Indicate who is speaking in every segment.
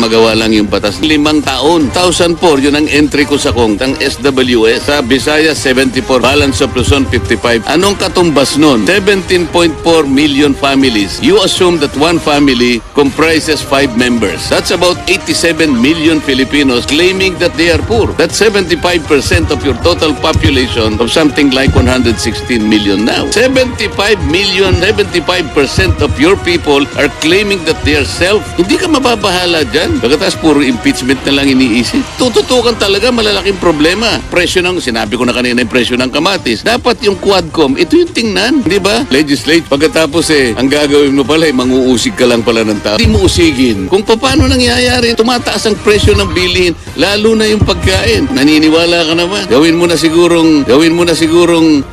Speaker 1: magawa lang yung batas. 5 taon. 2004, yun ang entry ko sa kong SWS. Sa Visayas, 74. Balance of Luzon, 55. Anong katumbas nun? 17.4 million families. You assume that one family comprises 5 members. That's about 87 million Filipinos claiming that they are poor. That's 75% of your total population of something like 116 million now. 75 million, 75% of your people are claiming that they are self. Hindi ka mababahala dyan. Pagkatas puro impeachment na lang iniisip. Tututukan talaga malalaking problema. Presyo ng, sinabi ko na kanina yung presyo ng kamatis. Dapat yung Quadcom, ito yung tingnan. Di ba? Legislate. Pagkatapos ang gagawin mo pala, manguusig ka lang pala ng tao. Hindi mo usigin. Kung paano nangyayari, tumataas ang presyo ng bilihin, lalo na yung pagkain. Naniniwala ka naman. Gawin mo na sigurong,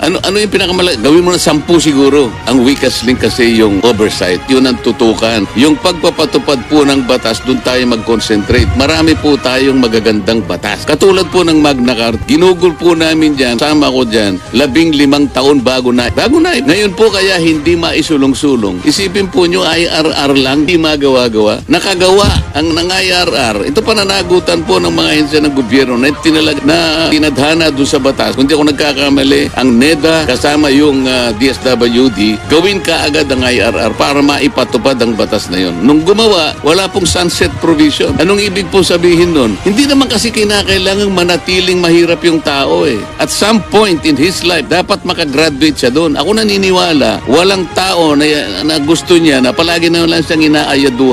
Speaker 1: ano yung pinakamalaki? Gawin mo na 10 siguro. Ang weakest link kasi yung oversight. Yun ang tutukan. Yung pagpapatupad po ng batas, doon tayo mag-concentrate. Marami po tayong magagandang batas. Katulad po ng Magna Carta, ginugol po namin dyan, sama ko dyan, 15 taon bago na. Ngayon po kaya hindi maisulong-sulong. Isipin po nyo, IRR lang, hindi magawa-gawa. Nakagawa ang ng IRR. Ito pananagutan po ng mga ahensya ng gobyerno na tinadhana doon sa batas. Kung di ako nagkakamali, ang NEDA kasama yung DSWD, gawin ka agad ang IRR para maipatupad ang batas na yun. Nung gumawa, wala pong sunset provision. Anong ibig po sabihin nun? Hindi naman kasi kinakailangang manatiling mahirap yung tao eh. At some point in his life, dapat makagraduate siya doon. Ako naniniwala, walang tao na gusto niya na palagi na lang siyang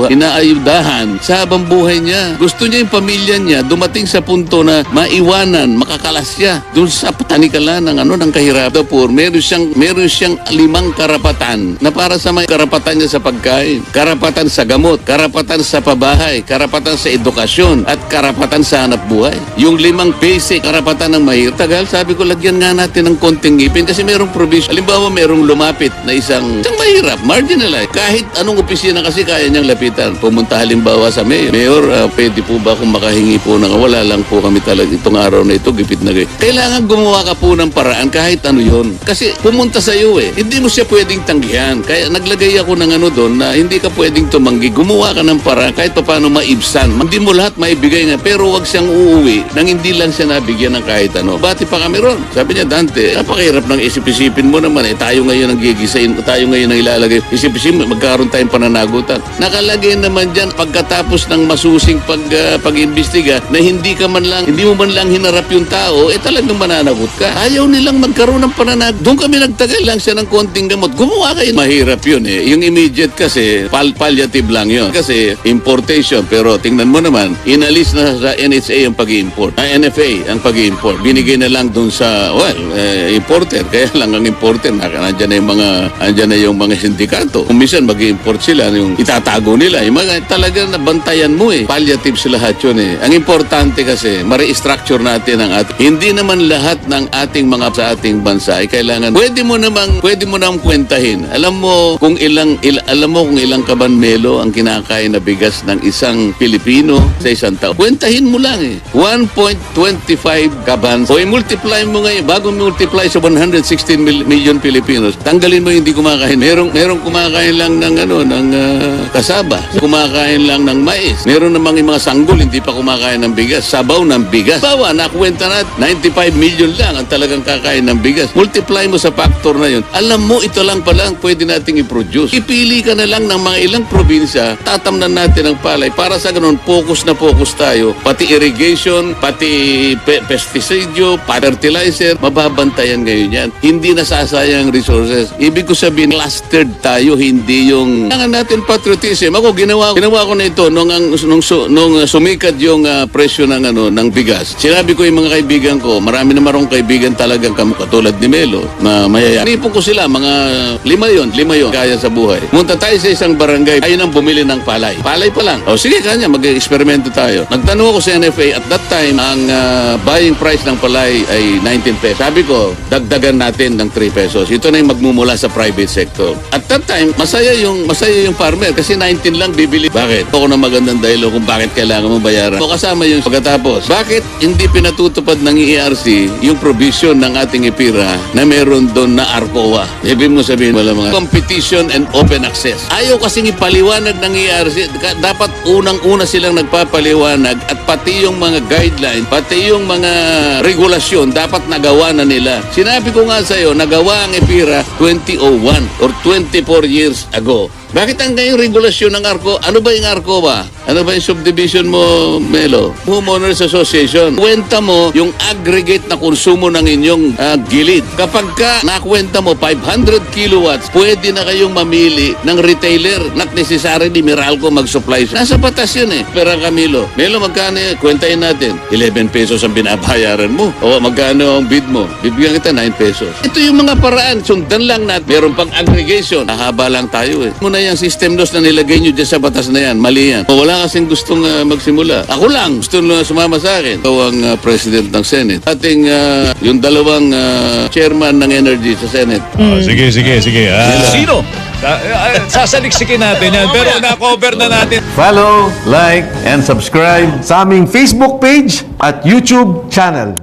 Speaker 1: inaayudahan sa habang buhay niya. Gusto niya yung pamilya niya dumating sa punto na maiwanan, makakalas siya doon sa panikalan ng kahirapan. Meron siyang 5 karapatan na para sa may karapatan niya sa pagkain, karapatan sa gamot, karapatan sa pabahay, karapatan sa edukasyon, at karapatan sa hanap buhay. Yung 5 basic karapatan ng mahirap. Tagal, sabi ko, lagyan nga natin ng konting ngipin kasi merong provision. Halimbawa, merong lumapit na isang mahirap, marginalized. Kahit anong opisina kasi kaya niyang lapitan. Pumunta halimbawa sa mayor. Mayor, pwede po ba kung makahingi po ng wala lang po kami talaga itong araw na ito, gipit na gipit. Kailangan gumawa ka po ng paraan kahit ano yun. Kasi pumunta sa iyo eh. Hindi mo siya pwedeng tanggihan. Kaya naglagay ako ng doon na hindi ka pwedeng tumanggi. Gumawa ka ng paraan kahit pa paano maibsan. Hindi mo lahat maibigay nga. Pero wag siyang uuwi nang hindi lang siya nabigyan ng kahit ano. Bati pa kami ron. Sabi niya, Dante, napakahirap ng isip-isipin mo naman eh. Tayo ngayon ang gigisain. Tayo ngayon ang ilalagay. Isip-isipin, magkaroon tayong pananagutan. Nakalagay naman dyan pagkatapos ng masusing pag-imbestiga na hindi mo man lang hinarap yung tao, talagang mananagot ka. Ayaw nilang magkaroon ng pananagot. Doon kami nagtagal lang siya ng konting gamot. Gumawa kayo. Mahirap yun eh. Yung immediate kasi, palliative lang yun. Kasi importation. Pero tingnan mo naman, inalis na sa NHA ang pag-i-import. NFA ang pag-i-import. Binigay na lang doon sa, importer. Kaya lang ang importer, andyan na yung mga sindikato. Kung minsan mag-i-import sila, yung itatago nila. Yung mga talagang nabantayan mo eh. Palliative sila lahat yun eh. Ang importante kasi, ma-restructure natin ang ating. Hindi naman lahat ng ating mga sa ating bansa ay kailangan. Pwede mo namang kwentahin. Alam mo kung ilang kabanmelo ang kinakain na bigas ng isang Pilipino sa isang taon. Kwentahin mo lang eh. 1.25 kaban. O i-multiply mo ngayon, bago multiply sa 116 million Filipinos, tanggalin mo yung hindi kumakain. Merong kumakain lang ng kasaba. Kumakain lang ng mais. Meron namang yung mga sanggol, hindi pa kumakain ng bigas. Sabaw ng bigas. Bawa, nakuwenta na 95 million lang ang talagang kakain ng bigas. Multiply mo sa factor na yun. Alam mo, ito lang pala ang pwede nating i-produce. Ipili ka na lang ng mga ilang probinsya, tatamnan natin ang palay. Para sa ganun, focus tayo. Pati irrigation, pati pesticide, fertilizer, mababantayan ngayon yan. Hindi nasasayang resources. Ibig ko sabihin, clustered tayo, hindi yung kailangan natin patriotism. Ako, ginawa ko na ito nung sumikat yung presyo ng bigas. Sinabi ko yung mga kaibigan ko, marami na marong kaibigan talagang katulad ni Melo, na mayayari. Nipon ko sila, mga 5 yon kaya sa buhay. Munta tayo sa isang barangay, ayun ang bumili ng palay. Palay pa lang. O sige, kanya, mag-eksperimento tayo. Nagtanong ako sa NFA, at that time, ang buying price ng palay ay 19 pesos. Sabi ko, dagdagan natin ng 3 pesos. Ito na yung magmumula sa private sector. At that time, masaya yung farmer kasi 19 lang bibili. Bakit? Ako na magandang dahilan kung bakit kailangan mo bayaran. O kasama yung pagkatapos. Bakit hindi pinatutupad ng ERC yung provision ng ating IPIRA na meron doon na ARCOA? Ibig mo sabihin, wala mga competition and open access. Ayaw kasing ipaliwanag ng ERC. Dapat una unang-una silang nagpapaliwanag at pati yung mga guideline, pati yung mga regulasyon dapat nagawa na nila. Sinabi ko nga sa'yo, nagawa ang EPIRA 2001 or 24 years ago. Bakit ang ngayong regulasyon ng ARCO? Ano ba yung ARCO ba? Ano ba yung subdivision mo, Melo? Homeowners Association. Kwenta mo yung aggregate na konsumo ng inyong gilid. Kapag ka nakwenta mo 500 kilowatts, pwede na kayong mamili ng retailer. Not necessarily Meralco mag-supply. Nasa batas yun eh. Pero Camilo, Melo, magkano yun? Kwentahin natin. 11 pesos ang binabayaran mo. O magkano ang bid mo? Bibigyan kita 9 pesos. Ito yung mga paraan. Sundan lang natin. Meron pang aggregation. Nahaba lang tayo eh. Muna yung system loss na nilagay nyo dyan sa batas na yan. Mali yan. O, wala kasing gustong magsimula. Ako lang. Gusto nyo sumama sa akin. Ito ang president ng Senate. Ating yung dalawang chairman ng energy sa Senate.
Speaker 2: Sige. Sino? Sasaliksikin natin yan. Pero na-cover na natin.
Speaker 3: Follow, like, and subscribe sa aming Facebook page at YouTube channel.